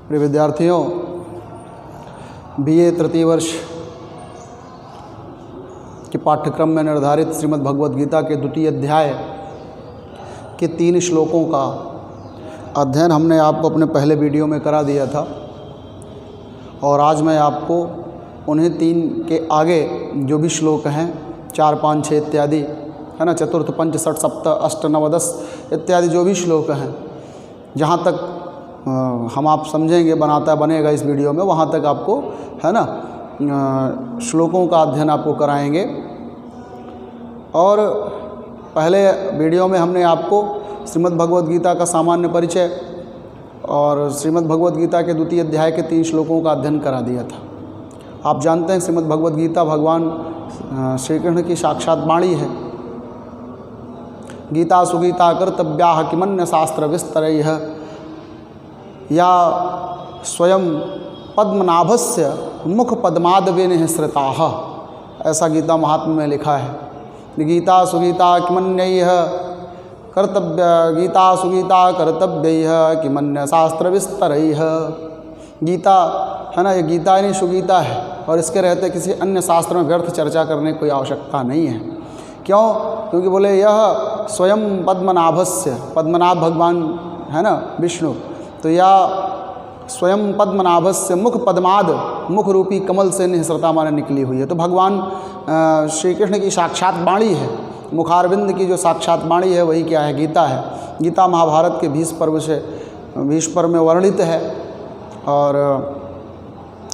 प्रिय विद्यार्थियों, बीए तृतीय वर्ष के पाठ्यक्रम में निर्धारित श्रीमद् भगवद गीता के द्वितीय अध्याय के 3 श्लोकों का अध्ययन हमने आपको अपने पहले वीडियो में करा दिया था और आज मैं आपको उन्हें 3 के आगे जो भी श्लोक हैं 4, 5, 6 इत्यादि है ना, चतुर्थ, पंच, षठ, सप्त, अष्ट, नव, 10 इत्यादि जो भी श्लोक हैं, जहाँ तक हम आप समझेंगे बनेगा इस वीडियो में, वहाँ तक आपको है ना श्लोकों का अध्ययन आपको कराएंगे। और पहले वीडियो में हमने आपको श्रीमद् भगवद गीता का सामान्य परिचय और श्रीमद् भगवद गीता के द्वितीय अध्याय के 3 श्लोकों का अध्ययन करा दिया था। आप जानते हैं श्रीमद् भगवद गीता भगवान श्री कृष्ण की साक्षात वाणी है। गीता सुगीता कर्तव्या किमन्य शास्त्र विस्तरैः या स्वयं पद्मनाभस्य मुख पद्मादवे निःसृताः, ऐसा गीता महात्म्य में लिखा है। गीता सुगीता किमन्यैः कर्तव्य, गीता सुगीता कर्तव्यैः किमन्य शास्त्र विस्तरैः। गीता है ना, ये गीता यानी सुगीता है और इसके रहते किसी अन्य शास्त्र में व्यर्थ चर्चा करने की कोई आवश्यकता नहीं है। क्यों? क्योंकि बोले यह स्वयं पद्मनाभस्य, पद्मनाभ भगवान है ना विष्णु, तो या स्वयं पद्मनाभस्य मुख पद्माद, मुख रूपी कमल से निःसृता माने निकली हुई है। तो भगवान श्री कृष्ण की साक्षात वाणी है, मुखारविंद की जो साक्षात वाणी है वही क्या है, गीता है। गीता महाभारत के 20 पर्व में वर्णित है और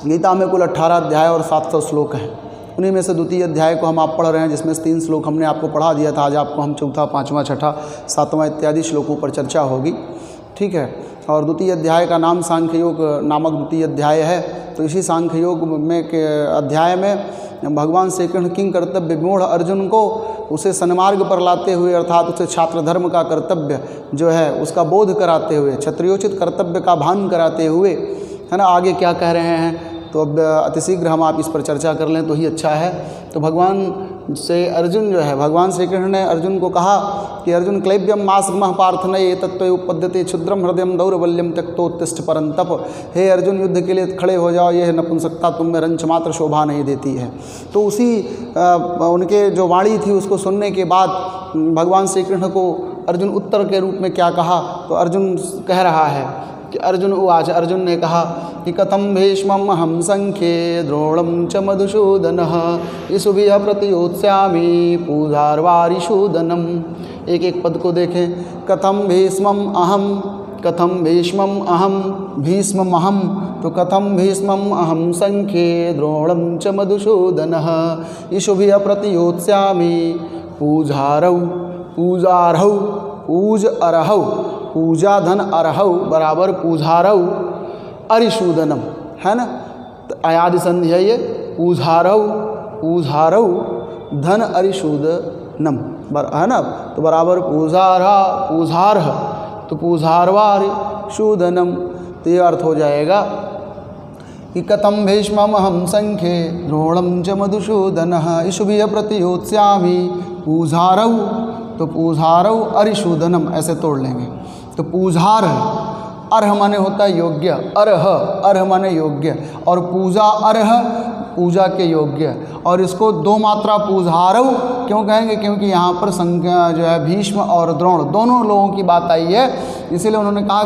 गीता में कुल 18 अध्याय और 700 श्लोक हैं। उन्हीं में से द्वितीय अध्याय को हम आप पढ़ रहे हैं, जिसमें 3 श्लोक हमने आपको पढ़ा दिया था। आज आपको हम चौथा, 5वां, 6ठा, 7वां इत्यादि श्लोकों पर चर्चा होगी। ठीक है। और द्वितीय अध्याय का नाम सांख्य योग नामक द्वितीय अध्याय है। तो इसी सांख्य योग में के अध्याय में भगवान श्री कृष्ण किंग कर्तव्य विमूढ़ अर्जुन को उसे सन्मार्ग पर लाते हुए, अर्थात उसे छात्र धर्म का कर्तव्य जो है उसका बोध कराते हुए, क्षत्रियोचित कर्तव्य का भान कराते हुए है ना, आगे क्या कह रहे हैं तो अब अतिशीघ्र हम आप इस पर चर्चा कर लें तो ही अच्छा है। तो भगवान से अर्जुन जो है, भगवान श्री कृष्ण ने अर्जुन को कहा कि अर्जुन क्लैब्यम मास्मः पार्थनये तत्त्व उपपद्यते क्षुद्रम हृदयम दौर्बल्यम त्यक्तोत्तिष्ठ परंतप। हे अर्जुन, युद्ध के लिए खड़े हो जाओ, यह नपुंसकता तुम में रंच मात्र शोभा नहीं देती है। तो उसी उनके जो वाणी थी उसको सुनने के बाद भगवान श्री कृष्ण को अर्जुन उत्तर के रूप में क्या कहा, तो अर्जुन कह रहा है कि अर्जुन उवाच, अर्जुन ने कहा कि कथम भीष्मम् अहं संख्ये द्रोणं च मधुसूदनः इषुभिः प्रतियोत्स्यामि पूजार्वारिषूदनम्। एक पद को देखें। कथम भीष्मम् अहं भीष्मम्, तो कथम भीष्मम् अहं संख्ये द्रोणं च मधुसूदनः इषुभिः प्रतियोत्स्यामि पूजारौ पूजार्हौ पूज अरहौ, पूजा धन अरहौ बराबर पूजारौ अरिशूदनम, है ना। तो अयादि संधि है ये, पूजारौ धन अरिशूदनम, है ना। तो बराबर पूजार्ह, तो पूजार्वा अरिशूदनम। तो ये अर्थ हो जाएगा कि कथम भीष्मम् अहं संख्ये द्रोणं च मधुसूदनः इषुभिः प्रतियोत्स्यामि पूजारौ, तो पूजारौ अरिशूदनम ऐसे तोड़ लेंगे। तो पूजार्ह, अर्ह माने होता है योग्य, अर्ह माने योग्य, और पूजा अर्ह पूजा के योग्य। और इसको 2 मात्रा पूजारौ क्यों कहेंगे? क्योंकि यहाँ पर संख्या जो है भीष्म और द्रोण दोनों लोगों की बात आई है, इसीलिए उन्होंने कहा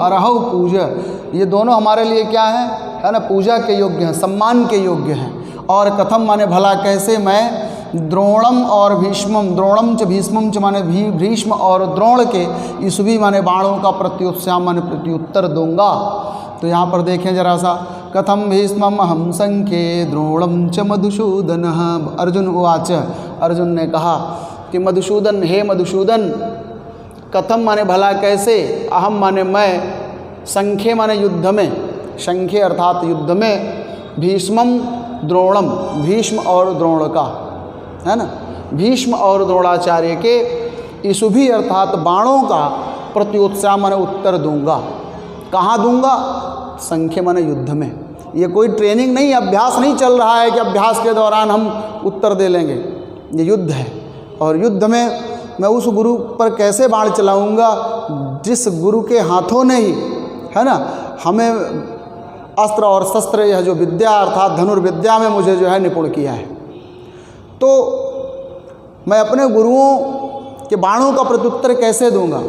अरहौ पूज, ये दोनों हमारे लिए क्या है ना, पूजा के योग्य हैं, सम्मान के योग्य हैं। और कथम माने भला कैसे, मैं द्रोणम और भीष्मम, द्रोणम च भीष्मम च माने भीष्म और द्रोण के, इषुभि माने बाणों का प्रत्युत्स्याम माने प्रत्युत्तर दूंगा। तो यहाँ पर देखें जरा सा, कथम भीष्मम् अहं संख्ये द्रोणम च मधुसूदनः। अर्जुन उवाच, अर्जुन ने कहा कि मधुसूदन, हे मधुसूदन, कथम माने भला कैसे, अहम माने मैं, संख्ये माने युद्ध में, संख्ये अर्थात युद्ध में, भीष्मम द्रोणम, भीष्म और द्रोण का, है ना, भीष्म और द्रोणाचार्य के, इषुभि अर्थात बाणों का, प्रत्युत्स्याम माने उत्तर दूंगा। कहाँ दूंगा? संख्य माने युद्ध में। ये कोई ट्रेनिंग नहीं, अभ्यास नहीं चल रहा है कि अभ्यास के दौरान हम उत्तर दे लेंगे। ये युद्ध है और युद्ध में मैं उस गुरु पर कैसे बाण चलाऊंगा जिस गुरु के हाथों ने ही है ना, हमें अस्त्र और शस्त्र यह जो विद्या अर्थात धनुर्विद्या में मुझे जो है निपुण किया है, तो मैं अपने गुरुओं के बाणों का प्रत्युत्तर कैसे दूंगा?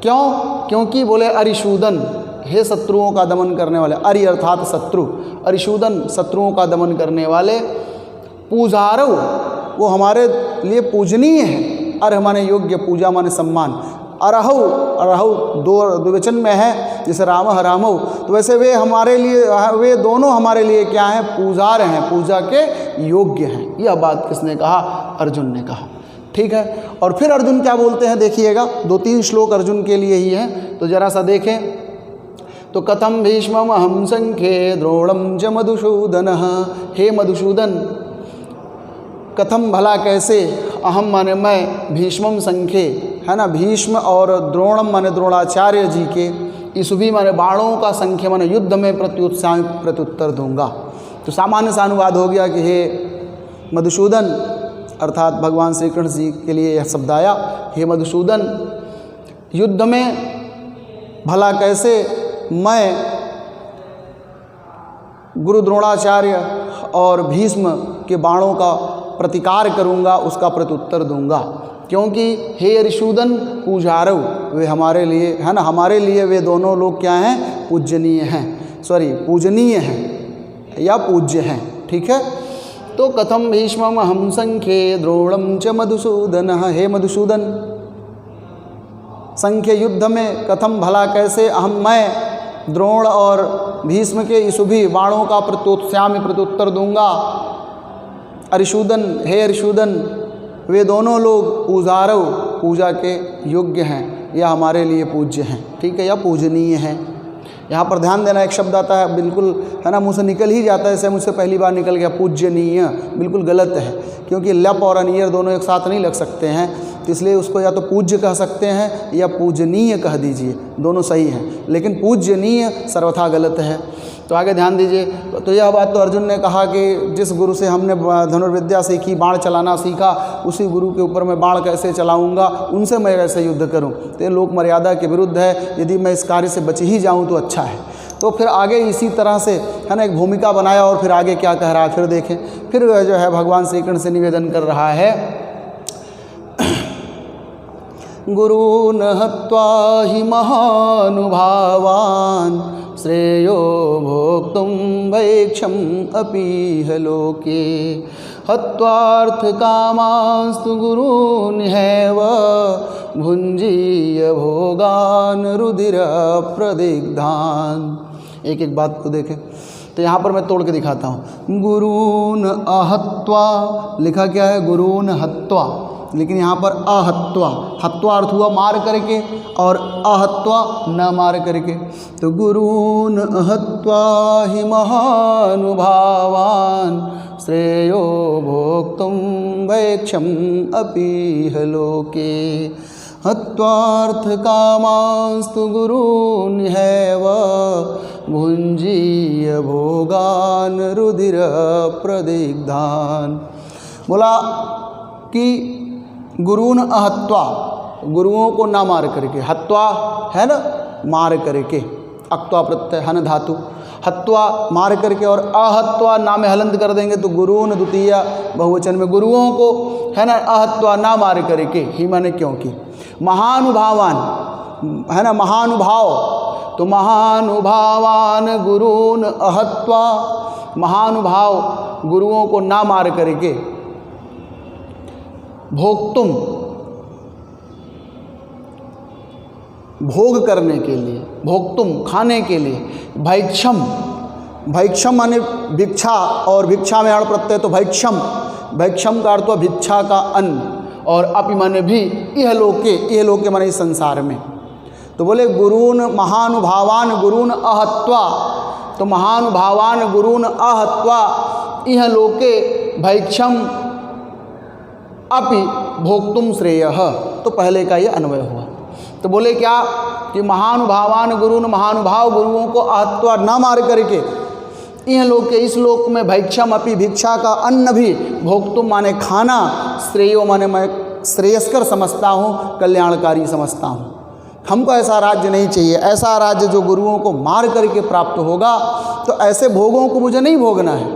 क्यों? क्योंकि बोले अरिशूदन, हे शत्रुओं का दमन करने वाले, अरि अर्थात शत्रु, अरिशूदन शत्रुओं का दमन करने वाले, पूजारव वो हमारे लिए पूजनीय है, अर्ह माने योग्य, पूजा माने सम्मान, अरहौ, अरहौ दो द्विवचन में है, जैसे रामः रामौ, तो वैसे वे हमारे लिए, वे दोनों हमारे लिए क्या हैं? पूजार हैं, पूजा के योग्य हैं। यह बात किसने कहा? अर्जुन ने कहा। ठीक है, और फिर अर्जुन क्या बोलते हैं देखिएगा, 2-3 श्लोक अर्जुन के लिए ही हैं, तो जरा सा देखें। तो कथम भीष्मम अहम संख्ये द्रोणम च मधुसूदन, हे मधुसूदन, कथम भला कैसे, अहम माने मैं, भीष्मम संख्ये है ना, भीष्म और द्रोणम माने द्रोणाचार्य जी के, इसुभी माने बाणों का संख्या माने युद्ध में प्रत्युत्तर दूंगा। तो सामान्य सा अनुवाद हो गया कि हे मधुसूदन, अर्थात भगवान श्री कृष्ण जी के लिए यह शब्द आया, हे मधुसूदन, युद्ध में भला कैसे मैं गुरु द्रोणाचार्य और भीष्म के बाणों का प्रतिकार करूंगा, उसका प्रत्युत्तर दूंगा, क्योंकि हे अरिशूदन पूजारव, वे हमारे लिए है ना, हमारे लिए वे दोनों लोग क्या हैं? पूजनीय हैं, पूजनीय हैं या पूज्य हैं। ठीक है, तो कथम भीष्मम हम संख्ये द्रोणम च मधुसूदन, हे मधुसूदन, संख्य युद्ध में कथम भला कैसे अहम मैं द्रोण और भीष्म के इसुभी बाणों का प्रत्युत्तर दूंगा। अरिशूदन, हे अरिशूदन, वे दोनों लोग पूजारव, पूजा के योग्य हैं या हमारे लिए पूज्य हैं। ठीक है, या पूजनीय हैं। यहाँ पर ध्यान देना, एक शब्द आता है बिल्कुल है ना, मुँह से निकल ही जाता है, जैसे मुझसे पहली बार निकल गया पूज्यनीय, बिल्कुल गलत है, क्योंकि लप और अनियर दोनों एक साथ नहीं लग सकते हैं, तो इसलिए उसको या तो पूज्य कह सकते हैं या पूजनीय कह दीजिए, दोनों सही हैं, लेकिन पूजनीय सर्वथा गलत है। तो आगे ध्यान दीजिए। तो यह बात तो अर्जुन ने कहा कि जिस गुरु से हमने धनुर्विद्या सीखी, बाण चलाना सीखा, उसी गुरु के ऊपर मैं बाण कैसे चलाऊंगा, उनसे मैं कैसे युद्ध करूं? तो ये लोक मर्यादा के विरुद्ध है, यदि मैं इस कार्य से बच ही जाऊं तो अच्छा है। तो फिर आगे इसी तरह से है ना एक भूमिका बनाया, और फिर आगे क्या कह रहा है फिर देखें। फिर जो है भगवान श्री कृष्ण से निवेदन कर रहा है, गुरून् हत्वा हि महानुभावान् श्रेयो भोक्तुं वैक्षम् अपीह लोके हत्वार्थकामांस्तु गुरून् हैव भुञ्जीय भोगान् रुधिरप्रदिग्धान्। एक एक बात को देखें, तो यहाँ पर मैं तोड़ के दिखाता हूँ। गुरून् अहत्वा लिखा क्या है? गुरून् हत्वा, लेकिन यहाँ पर अहत्वा, हत्वा अर्थ हुआ मार करके, और अहत्वा न मार करके। तो गुरून् अहत्वा हि महानुभावान् श्रेयो भोक्तुं वैक्षम् अपीह लोके हत्वार्थकामांस्तु गुरून् हैव भुञ्जीय भोगान् रुधिरप्रदिग्धान्। बोला कि गुरून् अहत्वा, गुरुओं को ना मार करके, हत्वा है ना मार करके, अक्त्वा प्रत्यय हन धातु, हत्वा मार करके, और अहत्वा ना में हलंत कर देंगे तो गुरून् द्वितीय बहुवचन में, गुरुओं को है ना अहत्वा ना मार करके, ही माने क्योंकि महानुभावान है ना, महानुभाव, तो महानुभावान गुरून् अहत्वा, महानुभाव गुरुओं को ना मार करके, भोक्तुम भोग करने के लिए, भोक्तुम खाने के लिए, भैक्षम, भैक्षम माने भिक्षा, और भिक्षा में अण प्रत्यय तो भैक्षम, भैक्षम का अर्थ भिक्षा का अन्न, और अपि माने भी, इह लोके माने इस संसार में। तो बोले गुरून् महानुभावान गुरून् अहत्वा, तो महानुभावान गुरून् अहत्वा इह लोके भैक्षम अपि भोक्तुम श्रेयः, तो पहले का ये अन्वय हुआ। तो बोले क्या कि महानुभावान गुरून्, महानुभाव गुरुओं को अहत्वा न मार करके, यह लोग के इस लोक में भैक्षम अपि भिक्षा का अन्न भी, भोक्तुम माने खाना, श्रेयो माने मैं श्रेयस्कर समझता हूँ, कल्याणकारी समझता हूँ, हमको ऐसा राज्य नहीं चाहिए, ऐसा राज्य जो गुरुओं को मार करके प्राप्त होगा, तो ऐसे भोगों को मुझे नहीं भोगना है।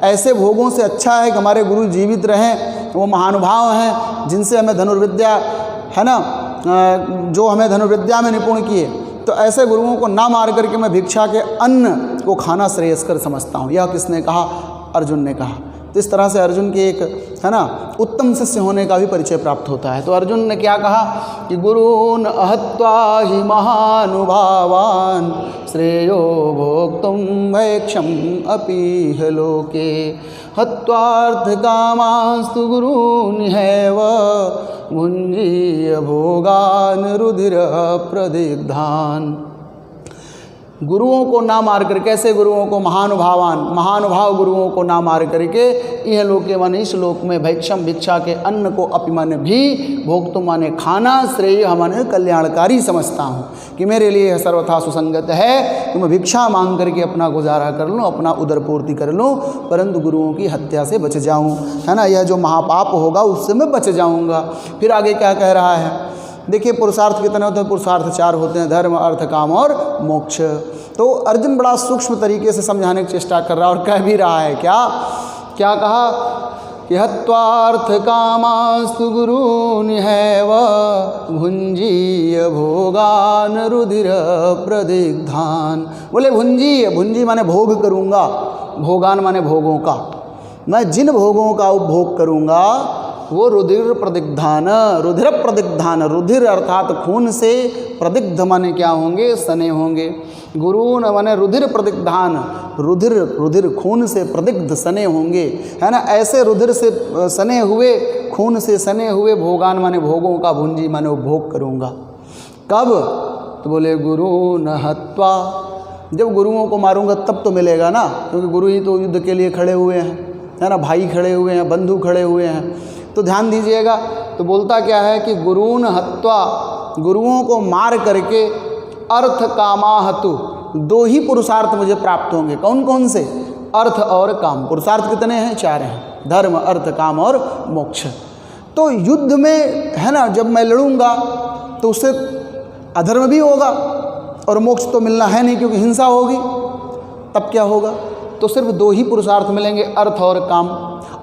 ऐसे भोगों से अच्छा है कि हमारे गुरु जीवित रहें, वो महानुभाव हैं जिनसे हमें धनुर्विद्या है ना, जो हमें धनुर्विद्या में निपुण किए, तो ऐसे गुरुओं को ना मार करके मैं भिक्षा के अन्न को खाना श्रेयस्कर समझता हूँ। यह किसने कहा? अर्जुन ने कहा। तो इस तरह से अर्जुन के एक है ना उत्तम शिष्य होने का भी परिचय प्राप्त होता है। तो अर्जुन ने क्या कहा कि गुरून् अहत्वा हि महानुभावान् श्रेयो भोक्तुं भैक्षम अपीह लोके हत्वार्थकामास्तु गुरूनिहैव भुञ्जीय भोगान् रुधिर प्रदिग्धान्। गुरुओं को ना मार कर, कैसे गुरुओं को? महानुभाव गुरुओं को ना मार करके यह लोके माने इस लोक में भैक्षम भिक्षा के अन्न को अपि माने भी भोक्तुम माने खाना श्रेय माने कल्याणकारी समझता हूँ कि मेरे लिए सर्वथा सुसंगत है कि मैं भिक्षा मांग करके अपना गुजारा कर लूँ, अपना उदर पूर्ति कर लूँ, परंतु गुरुओं की हत्या से बच जाऊँ, है ना। यह जो महापाप होगा उससे मैं बच जाऊँगा। फिर आगे क्या कह रहा है? देखिए पुरुषार्थ कितने होते हैं? पुरुषार्थ 4 होते हैं, धर्म, अर्थ, काम और मोक्ष। तो अर्जुन बड़ा सूक्ष्म तरीके से समझाने की चेष्टा कर रहा है और कह भी रहा है क्या कहा कि हत्वार्थ कामास्तु गुरूनिहैव भुञ्जीय भोगान् रुधिर प्रदिग्धान्। बोले भुंजी माने भोग करूँगा, भोगान माने भोगों का, मैं जिन भोगों का उपभोग करूँगा वो रुधिर प्रदिग्धान, रुधिर अर्थात खून से, प्रदिग्ध माने क्या होंगे? सने होंगे। गुरून माने रुधिर प्रदिग्धान, रुधिर खून से प्रदिग्ध सने होंगे, है ना। ऐसे रुधिर से सने हुए, खून से सने हुए भोगान माने भोगों का, भुंजी माने उपभोग करूँगा। कब? तो बोले गुरून हत्वा, जब गुरुओं को मारूंगा तब तो मिलेगा ना, क्योंकि गुरु ही तो युद्ध के लिए खड़े हुए हैं, है ना। भाई खड़े हुए हैं, बंधु खड़े हुए हैं। तो ध्यान दीजिएगा, तो बोलता क्या है कि गुरून हत्वा, गुरुओं को मार करके अर्थ कामाहतु, 2 ही पुरुषार्थ मुझे प्राप्त होंगे। कौन कौन से? अर्थ और काम। पुरुषार्थ कितने हैं? 4 हैं, धर्म, अर्थ, काम और मोक्ष। तो युद्ध में है ना, जब मैं लड़ूंगा तो उससे अधर्म भी होगा और मोक्ष तो मिलना है नहीं, क्योंकि हिंसा होगी। तब क्या होगा? तो सिर्फ 2 ही पुरुषार्थ मिलेंगे, अर्थ और काम।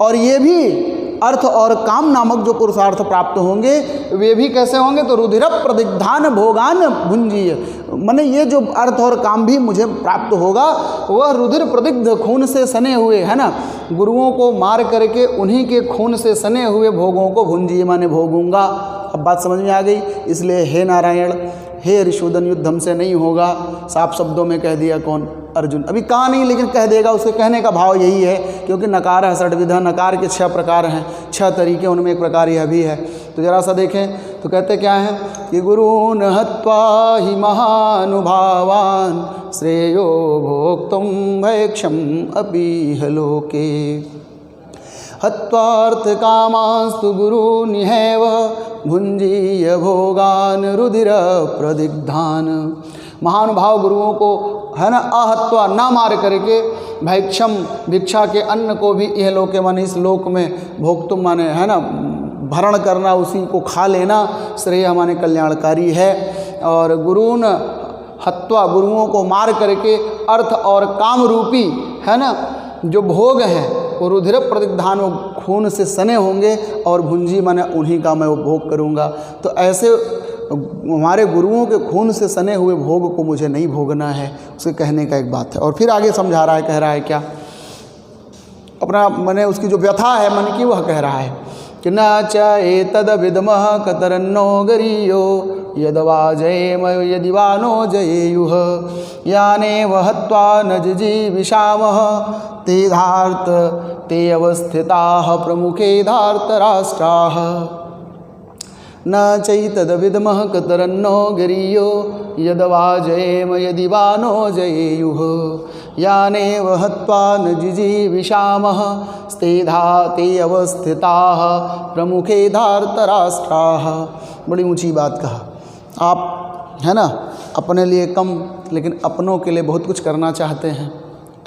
और ये भी अर्थ और काम नामक जो पुरुषार्थ प्राप्त होंगे वे भी कैसे होंगे? तो रुधिर प्रदिग्धान भोगान भुंजीय, माने ये जो अर्थ और काम भी मुझे प्राप्त होगा वह रुधिर प्रदिग्ध, खून से सने हुए, है ना। गुरुओं को मार करके उन्हीं के खून से सने हुए भोगों को भुंजीय माने भोगूंगा। अब बात समझ में आ गई। इसलिए हे नारायण, हे ऋषुदन, युद्ध हमसे नहीं होगा। साफ शब्दों में कह दिया कौन? अर्जुन। अभी कहा नहीं, लेकिन कह देगा। उसके कहने का भाव यही है, क्योंकि नकार है षड्विधा, नकार के 6 प्रकार हैं, 6 तरीके, उनमें एक प्रकार यह भी है। तो जरा सा देखें तो कहते क्या है कि गुरून हत्वा हि महानुभावान् श्रेयो भोक्तुं भैक्षम अपीह लोके हत्वार्थ कामास्तु गुरूनिहैव भुंजीय भोगान रुधिर प्रदिग्धान। महानुभाव गुरुओं को, है ना, अहत्वा ना मार करके भैक्षम, भिक्षा के अन्न को भी यह लोके माने इस लोक में, भोक्तुम माने है ना भरण करना, उसी को खा लेना, श्रेय माने कल्याणकारी है। और गुरून हत्वा, गुरुओं को मार करके अर्थ और काम रूपी, है ना, जो भोग हैं वो रुधिर प्रदिग्धान, वो खून से सने होंगे, और भुंजी माने उन्हीं का मैं उपभोग करूँगा। तो ऐसे हमारे गुरुओं के खून से सने हुए भोग को मुझे नहीं भोगना है, उसके कहने का एक बात है। और फिर आगे समझा रहा है, कह रहा है क्या? अपना मैंने उसकी जो व्यथा है मन की वह कह रहा है कि न च एतद विद्मः कतरन्नो गरीयो यदवा जयेम यदि वा नो जयेयुः यानेव हत्वा न जिजीविषामः ते अवस्थिताः प्रमुखे धार्तराष्ट्राः। न चैतद्विद्मः कतरन्नो गिरियो यदवा जयेम यदि वा नो जयेयुः यानेव हत्वा न जिजीविषामः ते अवस्थिताः प्रमुखे धार्तराष्ट्राः। बड़ी ऊंची बात कहा। आप, है ना, अपने लिए कम लेकिन अपनों के लिए बहुत कुछ करना चाहते हैं।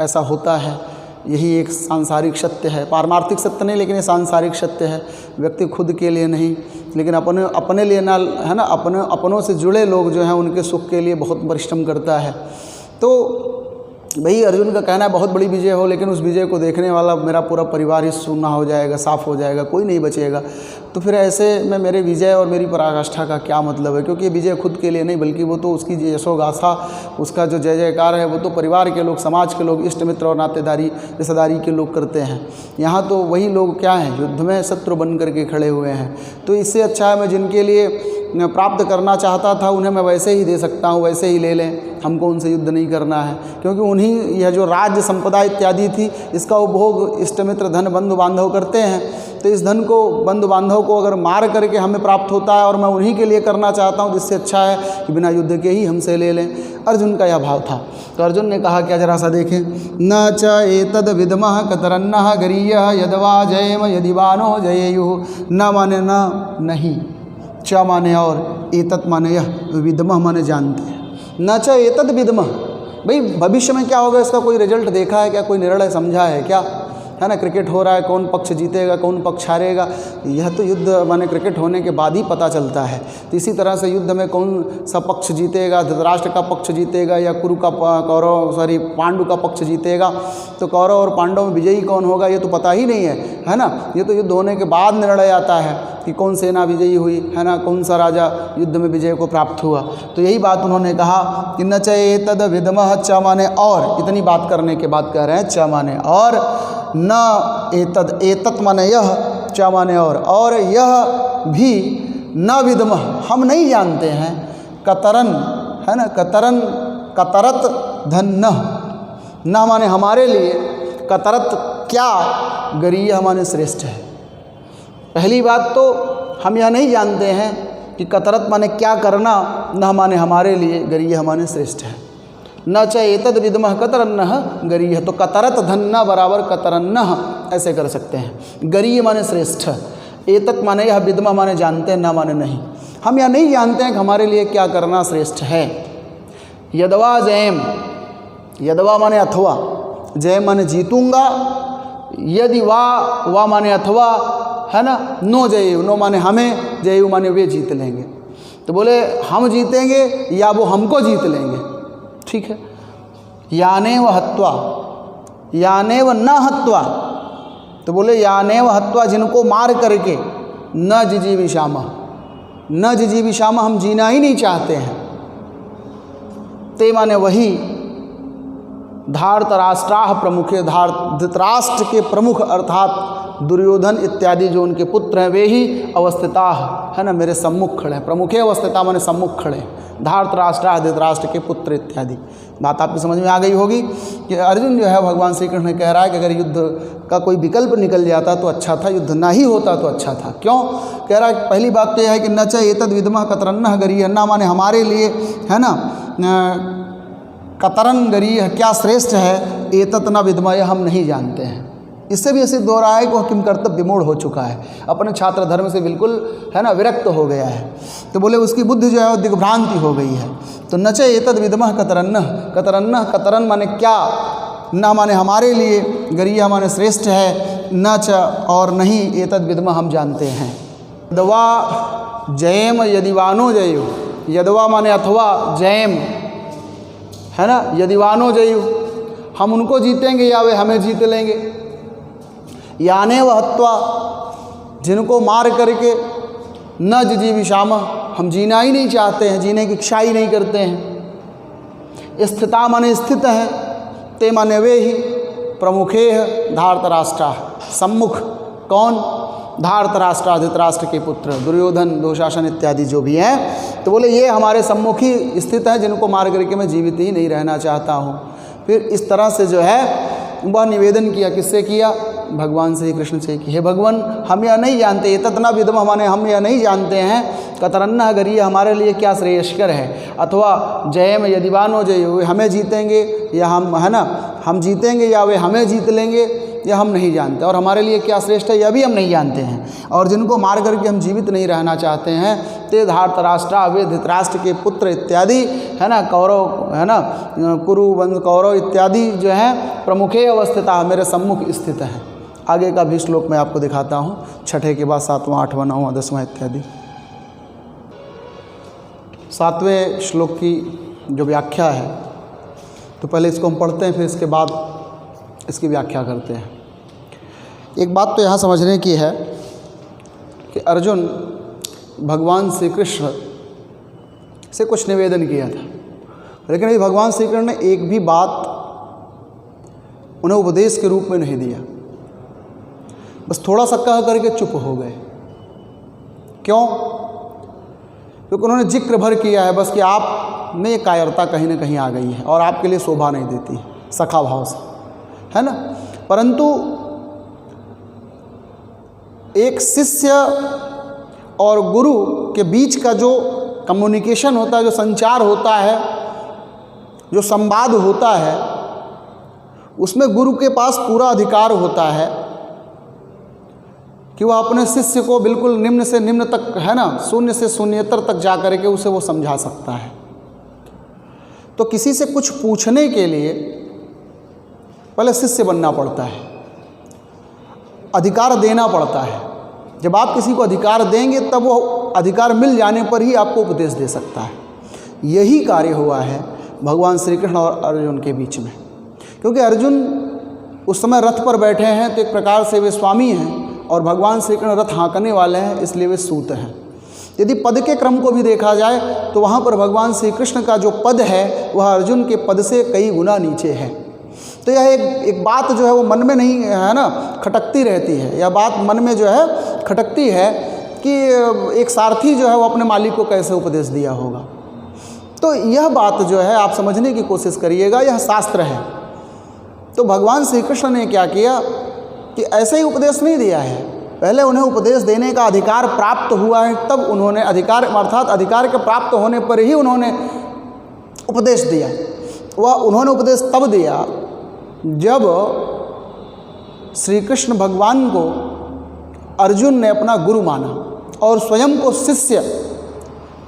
ऐसा होता है यही एक सांसारिक सत्य है, पारमार्थिक सत्य नहीं, लेकिन ये सांसारिक सत्य है। व्यक्ति खुद के लिए नहीं, लेकिन अपने लिए ना, है ना, अपनों से जुड़े लोग जो हैं उनके सुख के लिए बहुत परिश्रम करता है। तो भाई अर्जुन का कहना है बहुत बड़ी विजय हो, लेकिन उस विजय को देखने वाला मेरा पूरा परिवार ही सूना हो जाएगा, साफ हो जाएगा, कोई नहीं बचेगा। तो फिर ऐसे में मेरे विजय और मेरी पराकाष्ठा का क्या मतलब है? क्योंकि ये विजय खुद के लिए नहीं, बल्कि वो तो उसकी यशोगाथा, उसका जो जय जयकार है वो तो परिवार के लोग, समाज के लोग, इष्ट मित्र और नातेदारी रिश्तेदारी के लोग करते हैं। यहाँ तो वही लोग क्या हैं, युद्ध में शत्रु बन करके खड़े हुए हैं। तो इससे अच्छा है मैं जिनके लिए प्राप्त करना चाहता था उन्हें मैं वैसे ही दे सकता हूँ, वैसे ही ले लें, हमको उनसे युद्ध नहीं करना है। क्योंकि उन्हीं यह जो राज्य संपदा इत्यादि थी इसका उपभोग इष्ट मित्र धन बंधु बांधव करते हैं। तो इस धन को, बंधु बांधव को अगर मार करके हमें प्राप्त होता है और मैं उन्हीं के लिए करना चाहता हूँ, जिससे अच्छा है कि बिना युद्ध के ही हमसे ले लें। अर्जुन का यह भाव था। तो अर्जुन ने कहा क्या, जरा सा देखें, न च एतद विद्मः कतरन्नः गरीयः यदवा जयेम यदिवानो जयेयुः। न माने न नहीं, च माने और, एतत् माने यह, विद्मः माने जानते हैं। न च एतद विद्मः, भाई भविष्य में क्या होगा इसका कोई रिजल्ट देखा है क्या, कोई निर्णय समझा है क्या? है ना, क्रिकेट हो रहा है, कौन पक्ष जीतेगा कौन पक्ष हारेगा, यह तो युद्ध माने क्रिकेट होने के बाद ही पता चलता है। तो इसी तरह से युद्ध में कौन सा पक्ष जीतेगा, धृतराष्ट्र का पक्ष जीतेगा या पांडु का पक्ष जीतेगा, तो कौरव और पांडव में विजयी कौन होगा ये तो पता ही नहीं है ना। ये तो युद्ध होने के बाद निर्णय आता है कि कौन सेना विजयी हुई, है ना, कौन सा राजा युद्ध में विजय को प्राप्त हुआ। तो यही बात उन्होंने कहा कि न च एतद विद्मः, च माने और, इतनी बात करने के बाद कह रहे हैं च माने और, न एतद, एतत् माने यह, च माने और यह भी न विद्मः, हम नहीं जानते हैं, कतरन, है ना, कतरन, कतरत धन्नः, न माने हमारे लिए, कतरत क्या, गरीय माने श्रेष्ठ है। पहली बात तो हम यह नहीं जानते हैं कि कतरत माने क्या करना, न माने हमारे लिए, गरीय माने श्रेष्ठ है। न च एतद विद्मः कतरन्नः गरीयः, तो कतरत धन्ना बराबर कतरन्नः ऐसे कर सकते हैं। गरीय माने श्रेष्ठ, एतत् माने यह, विद्मः माने जानते हैं, न माने नहीं। हम यह नहीं जानते हैं कि हमारे लिए क्या करना श्रेष्ठ है। यदवा जयम, यदवा माने अथवा, जयम माने जीतूंगा, यदि वा माने अथवा, है ना, नो जयेयु, नो माने हमें, जयेयु माने वे जीत लेंगे। तो बोले हम जीतेंगे या वो हमको जीत लेंगे, ठीक है। यानेव हत्वा, यानेव न हत्वा, तो बोले यानेव हत्वा, जिनको मार करके, न जिजीविषामः, न जिजीविषामः, हम जीना ही नहीं चाहते हैं। ते माने वही, धार्तराष्ट्राः प्रमुखे, धृतराष्ट्र के प्रमुख अर्थात दुर्योधन इत्यादि जो उनके पुत्र हैं वे ही अवस्थिता, है ना, मेरे सम्मुख खड़े हैं। प्रमुखे अवस्थिता माने सम्मुख खड़े, धार्तराष्ट्र, धृतराष्ट्र के पुत्र इत्यादि। बात आपकी समझ में आ गई होगी कि अर्जुन जो है भगवान श्री कृष्ण कह रहा है कि अगर युद्ध का कोई विकल्प निकल जाता तो अच्छा था, युद्ध ना ही होता तो अच्छा था। क्यों कह रहा है? पहली बात तो यह है कि न च एतद विद्मः कतरन्नः गरीयः, न माने हमारे लिए, है ना, कतरन गरीयः क्या श्रेष्ठ है, एतत् न विद्मः हम नहीं जानते हैं। इससे भी सिद्ध हो रहा है कि वह किम कर्तव्य विमूढ़ हो चुका है, अपने छात्र धर्म से बिल्कुल, है ना, विरक्त हो गया है। तो बोले उसकी बुद्धि जो है वो दिग्भ्रांति हो गई है। तो न च एतद विद्मः कतरन्नः, कतरन्नः, कतरन माने क्या, न माने हमारे लिए, गरीयः माने श्रेष्ठ है, न च और नहीं, एतद विद्मः हम जानते हैं। यदवा जयेम यदिवानो जयु, यदवा माने अथवा, जयेम, है ना, यदिवानो जयु, हम उनको जीतेंगे या वे हमें जीत लेंगे। याने व हत्वा, जिनको मार करके, न जिजीविषामः, हम जीना ही नहीं चाहते हैं, जीने की इच्छा ही नहीं करते हैं। स्थिता माने स्थित हैं, ते माने वे ही, प्रमुखे धार्तराष्ट्रा, सम्मुख कौन, धार्तराष्ट्र, धृतराष्ट्र के पुत्र, दुर्योधन, दुशासन इत्यादि जो भी हैं। तो बोले ये हमारे सम्मुख ही स्थित हैं, जिनको मार करके मैं जीवित ही नहीं रहना चाहता हूँ। फिर इस तरह से जो है वह निवेदन किया, किससे किया, भगवान से, कृष्ण से कि हे भगवान, हम यह नहीं जानते, एतत् न विद्मः माने हम यह नहीं जानते हैं, कतरन्नः गरीयः हमारे लिए क्या श्रेयस्कर है, अथवा जयम यदिवानो जयु, वे हमें जीतेंगे या हम, है ना, हम जीतेंगे या वे हमें जीत लेंगे। यह हम नहीं जानते, और हमारे लिए क्या श्रेष्ठ है यह भी हम नहीं जानते हैं। और जिनको मार करके हम जीवित नहीं रहना चाहते हैं, ते धार्तराष्ट्रा वे धृतराष्ट्र के पुत्र इत्यादि है ना, कौरव है ना, कुरु वंश कौरव इत्यादि जो हैं प्रमुखे अवस्थिता मेरे सम्मुख स्थित है। आगे का भी श्लोक मैं आपको दिखाता हूँ, छठे के बाद 7वां 8वां 9वां 10वां इत्यादि। 7वें श्लोक की जो व्याख्या है, तो पहले इसको हम पढ़ते हैं, फिर इसके बाद इसकी व्याख्या करते हैं। एक बात तो यहाँ समझने की है कि अर्जुन भगवान श्री कृष्ण से कुछ निवेदन किया था, लेकिन अभी भगवान श्री कृष्ण ने एक भी बात उन्हें उपदेश के रूप में नहीं दिया, बस थोड़ा सा कह करके चुप हो गए। क्यों? क्योंकि उन्होंने जिक्र भर किया है बस कि आप में कायरता कहीं ना कहीं आ गई है और आपके लिए शोभा नहीं देती, सखा भाव से, है ना। परंतु एक शिष्य और गुरु के बीच का जो कम्युनिकेशन होता है, जो संचार होता है, जो संवाद होता है, उसमें गुरु के पास पूरा अधिकार होता है कि वह अपने शिष्य को बिल्कुल निम्न से निम्न तक है ना, शून्य से शून्यतर तक जा करके उसे वो समझा सकता है। तो किसी से कुछ पूछने के लिए पहले शिष्य बनना पड़ता है, अधिकार देना पड़ता है। जब आप किसी को अधिकार देंगे तब वो अधिकार मिल जाने पर ही आपको उपदेश दे सकता है। यही कार्य हुआ है भगवान श्री कृष्ण और अर्जुन के बीच में, क्योंकि अर्जुन उस समय रथ पर बैठे हैं तो एक प्रकार से वे स्वामी हैं और भगवान श्री कृष्ण रथ हाँकने वाले हैं, इसलिए वे सूत हैं। यदि पद के क्रम को भी देखा जाए तो वहाँ पर भगवान श्री कृष्ण का जो पद है वह अर्जुन के पद से कई गुना नीचे है। तो यह एक बात जो है वो मन में नहीं है ना, खटकती रहती है। यह बात मन में जो है खटकती है कि एक सारथी जो है वो अपने मालिक को कैसे उपदेश दिया होगा। तो यह बात जो है आप समझने की कोशिश करिएगा, यह शास्त्र है। तो भगवान श्री कृष्ण ने क्या किया कि ऐसे ही उपदेश नहीं दिया है, पहले उन्हें उपदेश देने का अधिकार प्राप्त हुआ है, तब उन्होंने अधिकार अर्थात अधिकार के प्राप्त होने पर ही उन्होंने उपदेश दिया। वह उन्होंने उपदेश तब दिया जब श्री कृष्ण भगवान को अर्जुन ने अपना गुरु माना और स्वयं को शिष्य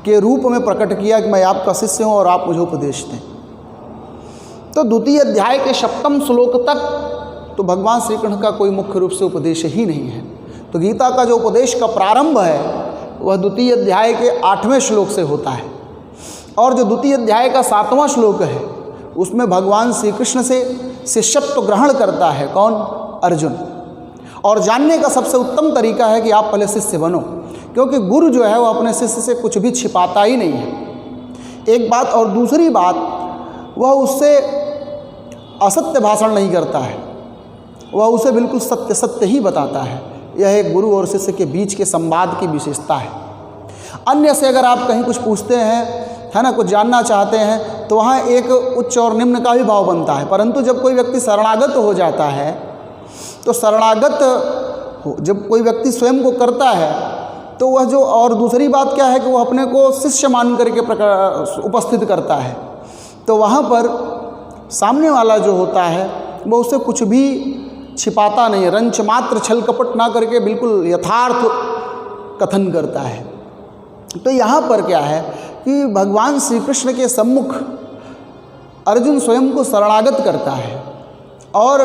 के रूप में प्रकट किया कि मैं आपका शिष्य हूँ और आप मुझे उपदेश दें। तो द्वितीय अध्याय के 7वें श्लोक तक तो भगवान श्री कृष्ण का कोई मुख्य रूप से उपदेश ही नहीं है। तो गीता का जो उपदेश का प्रारंभ है वह द्वितीय अध्याय के 8वें श्लोक से होता है, और जो द्वितीय अध्याय का 7वां श्लोक है उसमें भगवान श्री कृष्ण से शिष्यत्व ग्रहण करता है कौन? अर्जुन। और जानने का सबसे उत्तम तरीका है कि आप पहले शिष्य बनो, क्योंकि गुरु जो है वह अपने शिष्य से कुछ भी छिपाता ही नहीं है, एक बात। और दूसरी बात, वह उससे असत्य भाषण नहीं करता है, वह उसे बिल्कुल सत्य सत्य ही बताता है। यह एक गुरु और शिष्य के बीच के संवाद की विशेषता है। अन्य से अगर आप कहीं कुछ पूछते हैं है ना, कुछ जानना चाहते हैं, तो वहाँ एक उच्च और निम्न का भी भाव बनता है। परंतु जब कोई व्यक्ति शरणागत हो जाता है, तो शरणागत जब कोई व्यक्ति स्वयं को करता है तो वह जो, और दूसरी बात क्या है कि वह अपने को शिष्य मान करके उपस्थित करता है, तो वहाँ पर सामने वाला जो होता है वह उससे कुछ भी छिपाता नहीं है, रंच मात्र छल कपट ना करके बिल्कुल यथार्थ कथन करता है। तो यहाँ पर क्या है कि भगवान श्री कृष्ण के सम्मुख अर्जुन स्वयं को शरणागत करता है और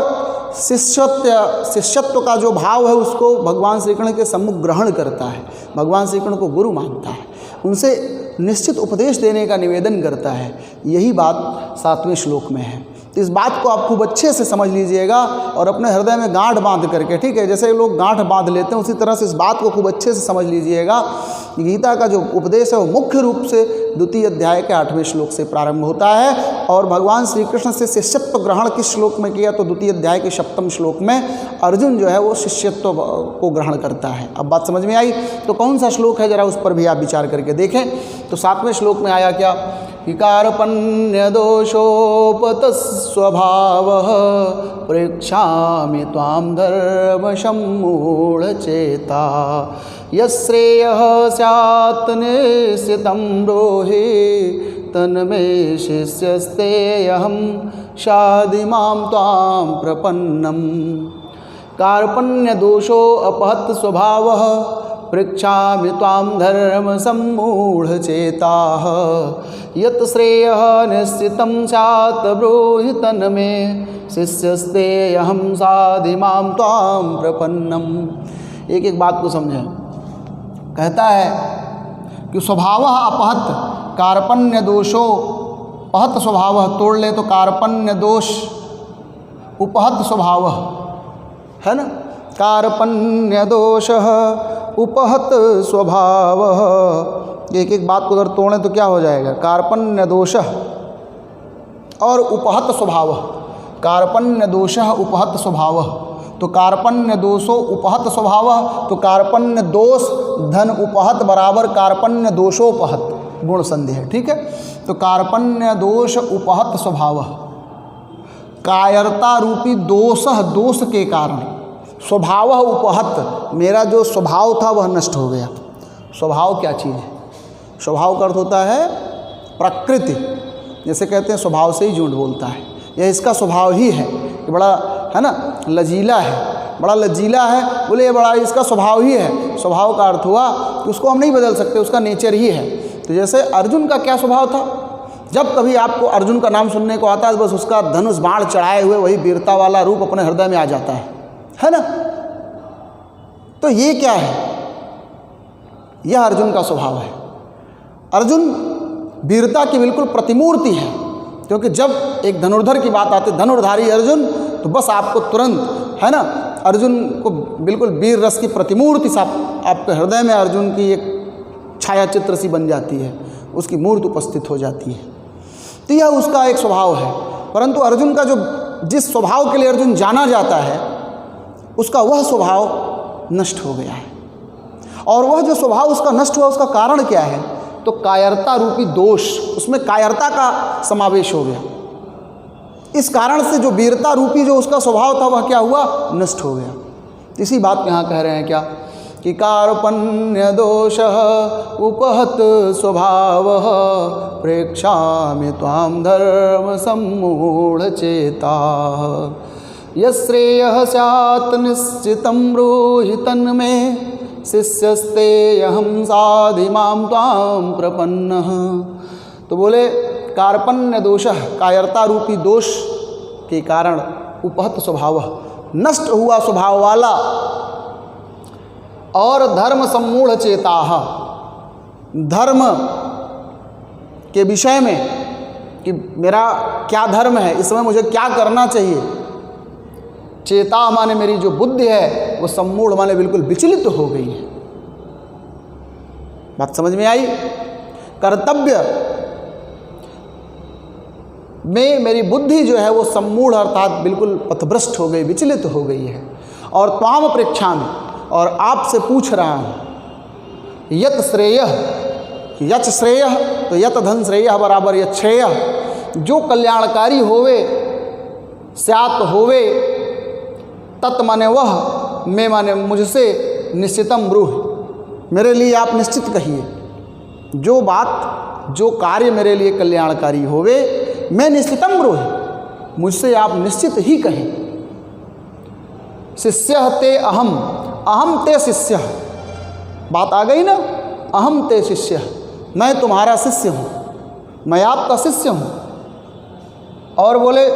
शिष्यत्व का जो भाव है उसको भगवान श्री कृष्ण के सम्मुख ग्रहण करता है, भगवान श्री कृष्ण को गुरु मानता है, उनसे निश्चित उपदेश देने का निवेदन करता है। यही बात 7वें श्लोक में है। तो इस बात को आप खूब अच्छे से समझ लीजिएगा और अपने हृदय में गांठ बांध करके, ठीक है, जैसे लोग गांठ बांध लेते हैं उसी तरह से इस बात को खूब अच्छे से समझ लीजिएगा। गीता का जो उपदेश है वो मुख्य रूप से द्वितीय अध्याय के 8वें श्लोक से प्रारंभ होता है, और भगवान श्री कृष्ण से शिष्यत्व ग्रहण किस श्लोक में किया? तो द्वितीय अध्याय के 7वें श्लोक में अर्जुन जो है वो शिष्यत्व को ग्रहण करता है। अब बात समझ में आई? तो कौन सा श्लोक है जरा उस पर भी आप विचार करके देखें। तो 7वें श्लोक में आया क्या? विकारपन्य दोषोपत स्वभावः प्रेक्षामि त्वां धर्मसम्मूढचेता यश्रेयः स्यात् निश्चितं ब्रूहि तन्मे शिष्यस्तेऽहं शाधि मां त्वां प्रपन्नम्। कार्पण्य दोषो अपहत स्वभावः पृच्छामि त्वां धर्म सम्मूढ़ चेताः यत् श्रेयः निश्चितं स्यात् ब्रूहि तन्मे शिष्यस्ते अहं साधिमां त्वां प्रपन्नम। एक एक बात को समझें। कहता है कि स्वभावः अपहत कार्पण्य दोषो अपहत स्वभावः, तोड़ ले तो कार्पण्य दोष उपहत स्वभावः है ना। कार्पण्य दोषः उपहत स्वभावः, एक एक बात को अगर तोड़ें तो क्या हो जाएगा। कार्पण्य दोषः और उपहत स्वभावः, कार्पण्य दोषः उपहत स्वभावः, तो कार्पण्य दोषो उपहत स्वभावः, तो कार्पण्य दोष धन उपहत बराबर कार्पण्य दोषोपहत, गुण संधि है, ठीक है। तो कार्पण्य दोष उपहत स्वभावः, कायरता रूपी दोषः, दोष के कारण, स्वभावः उपहत, मेरा जो स्वभाव था वह नष्ट हो गया। स्वभाव क्या चीज़ है? स्वभाव का अर्थ होता है प्रकृति। जैसे कहते हैं स्वभाव से ही झूठ बोलता है, यह इसका स्वभाव ही है कि बड़ा है ना लजीला है, बड़ा लजीला है, बोले ये बड़ा इसका स्वभाव ही है। स्वभाव का अर्थ हुआ कि उसको हम नहीं बदल सकते, उसका नेचर ही है। तो जैसे अर्जुन का क्या स्वभाव था, जब कभी आपको अर्जुन का नाम सुनने को आता है बस उसका धनुष बाण चढ़ाए हुए वही वीरता वाला रूप अपने हृदय में आ जाता है ना। तो ये क्या है, यह अर्जुन का स्वभाव है। अर्जुन वीरता की बिल्कुल प्रतिमूर्ति है, क्योंकि जब एक धनुर्धर की बात आती है, धनुर्धारी अर्जुन, तो बस आपको तुरंत है ना अर्जुन को बिल्कुल वीर रस की प्रतिमूर्ति सा आपके हृदय में अर्जुन की एक छाया चित्र सी बन जाती है, उसकी मूर्ति उपस्थित हो जाती है। तो यह उसका एक स्वभाव है। परंतु अर्जुन का जो जिस स्वभाव के लिए अर्जुन जाना जाता है उसका वह स्वभाव नष्ट हो गया है। और वह जो स्वभाव उसका नष्ट हुआ उसका कारण क्या है, तो कायरता रूपी दोष, उसमें कायरता का समावेश हो गया। इस कारण से जो वीरता रूपी जो उसका स्वभाव था वह क्या हुआ, नष्ट हो गया। इसी बात को यहाँ कह रहे हैं क्या कि कार्पण्य दोषः उपहत स्वभावः प्रेक्षामि त्वां धर्म सम्मूढ़ चेताः यश्रेयः स्यात् निश्चितं ब्रूहि तन्मे शिष्यस्ते अहं साधिमां त्वां प्रपन्नः। तो बोले कार्पण्य दोषः, कायरता रूपी दोष के कारण उपहत स्वभावः, नष्ट हुआ स्वभाव वाला, और धर्म सम्मूढ़ चेताः, धर्म के विषय में कि मेरा क्या धर्म है, इसमें मुझे क्या करना चाहिए, चेता माने मेरी जो बुद्धि है वो सम्मूढ़ माने बिल्कुल विचलित हो गई है। बात समझ में आई। कर्तव्य में मेरी बुद्धि जो है वो सम्मूढ़ अर्थात बिल्कुल पथभ्रष्ट हो गई, विचलित हो गई है। और त्वाम प्रेक्षामि, और आपसे पूछ रहा हूँ, यत श्रेयः, यच श्रेयः, तो यत धन श्रेयः बराबर यत श्रेयः, जो कल्याणकारी होवे, स्यात् होवे, तत् माने वह, मैं माने मुझसे, निश्चितम ब्रूहि, मेरे लिए आप निश्चित कहिए। जो बात जो कार्य मेरे लिए कल्याणकारी होवे, मैं निश्चितम ब्रूहि, मुझसे आप निश्चित ही कहें। शिष्यः ते अहम, अहम ते शिष्यः, बात आ गई ना, अहम ते शिष्यः, मैं तुम्हारा शिष्य हूँ, मैं आपका शिष्य हूँ। और बोले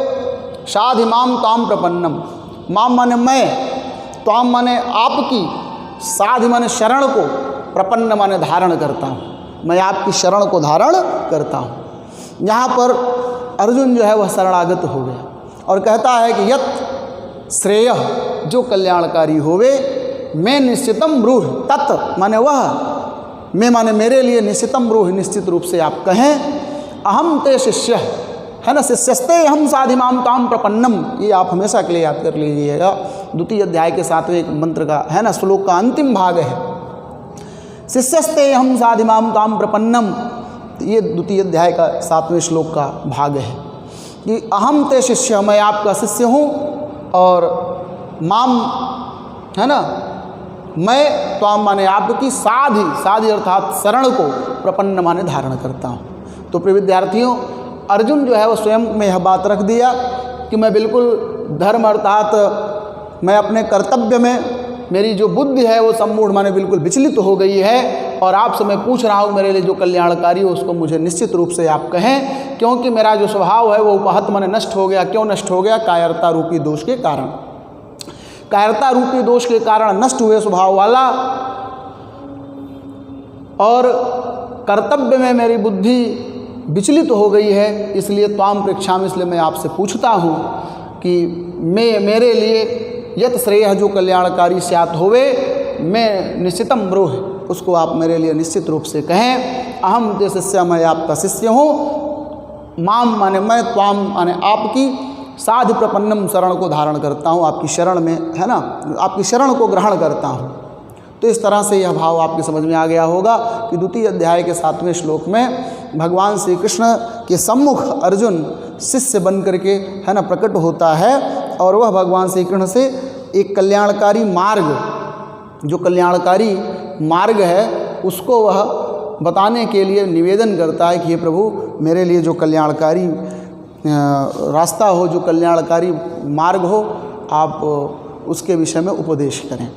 साधि माम ताम प्रपन्नम, माम माने मैं, ताम माने आपकी, साधि माने शरण को, प्रपन्न माने धारण करता हूँ, मैं आपकी शरण को धारण करता हूँ। यहाँ पर अर्जुन जो है वह शरणागत हो गया और कहता है कि यत श्रेयः, जो कल्याणकारी होवे, मैं निश्चितम ब्रूहि, तत् माने वह, मैं माने मेरे लिए, निश्चितम ब्रूहि निश्चित रूप से आप कहें। अहम ते शिष्य है ना, शिष्यस्ते अहम साधिमां ताम प्रपन्नम, ये आप हमेशा के लिए याद कर लीजिएगा। द्वितीय अध्याय के 7वें मंत्र का है ना, श्लोक का अंतिम भाग है, शिष्यस्ते अहम साधिमां ताम प्रपन्नम। ये द्वितीय अध्याय का 7वें श्लोक का भाग है कि अहम ते शिष्य, मैं आपका शिष्य हूँ, और माम है ना, मैं त्वाम माने आपकी, साधि, साधि अर्थात शरण को, प्रपन्न माने धारण करता हूँ। तो प्रिय विद्यार्थियों, अर्जुन जो है वो स्वयं में यह बात रख दिया कि मैं बिल्कुल धर्म अर्थात मैं अपने कर्तव्य में, मेरी जो बुद्धि है वो सम्मूढ़ माने बिल्कुल विचलित हो गई है, और आपसे मैं पूछ रहा हूँ मेरे लिए जो कल्याणकारी हो उसको मुझे निश्चित रूप से आप कहें, क्योंकि मेरा जो स्वभाव है वो उपहत माने नष्ट हो गया। क्यों नष्ट हो गया? कायरता रूपी दोष के कारण। कायरता रूपी दोष के कारण नष्ट हुए स्वभाव वाला, और कर्तव्य में मेरी बुद्धि विचलित हो गई है, इसलिए त्वाम पृच्छामि, इसलिए मैं आपसे पूछता हूँ कि मेरे लिए यत श्रेय जो कल्याणकारी स्यात् होवे, मैं निश्चितम ब्रूह, उसको आप मेरे लिए निश्चित रूप से कहें। अहम ते शिष्य, मैं आपका शिष्य हूँ। माम माने मैं, त्वाम माने आपकी, साधु प्रपन्नम, शरण को धारण करता हूँ, आपकी शरण में, है ना, आपकी शरण को ग्रहण करता हूँ। तो इस तरह से यह भाव आपके समझ में आ गया होगा कि द्वितीय अध्याय के 7वें श्लोक में भगवान श्री कृष्ण के सम्मुख अर्जुन शिष्य बन करके, है ना, प्रकट होता है, और वह भगवान श्री कृष्ण से एक कल्याणकारी मार्ग, जो कल्याणकारी मार्ग है उसको वह बताने के लिए निवेदन करता है कि हे प्रभु, मेरे लिए जो कल्याणकारी रास्ता हो, जो कल्याणकारी मार्ग हो, आप उसके विषय में उपदेश करें।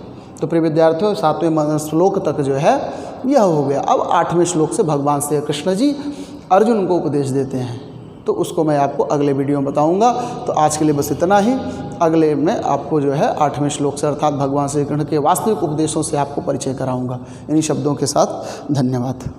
तो प्रिय विद्यार्थियों, 7वें श्लोक तक जो है यह हो गया। अब 8वें श्लोक से भगवान श्री कृष्ण जी अर्जुन को उपदेश देते हैं, तो उसको मैं आपको अगले वीडियो में बताऊंगा। तो आज के लिए बस इतना ही। अगले में आपको जो है 8वें श्लोक से, अर्थात भगवान श्री कृष्ण के वास्तविक उपदेशों से आपको परिचय कराऊंगा। इन्हीं शब्दों के साथ धन्यवाद।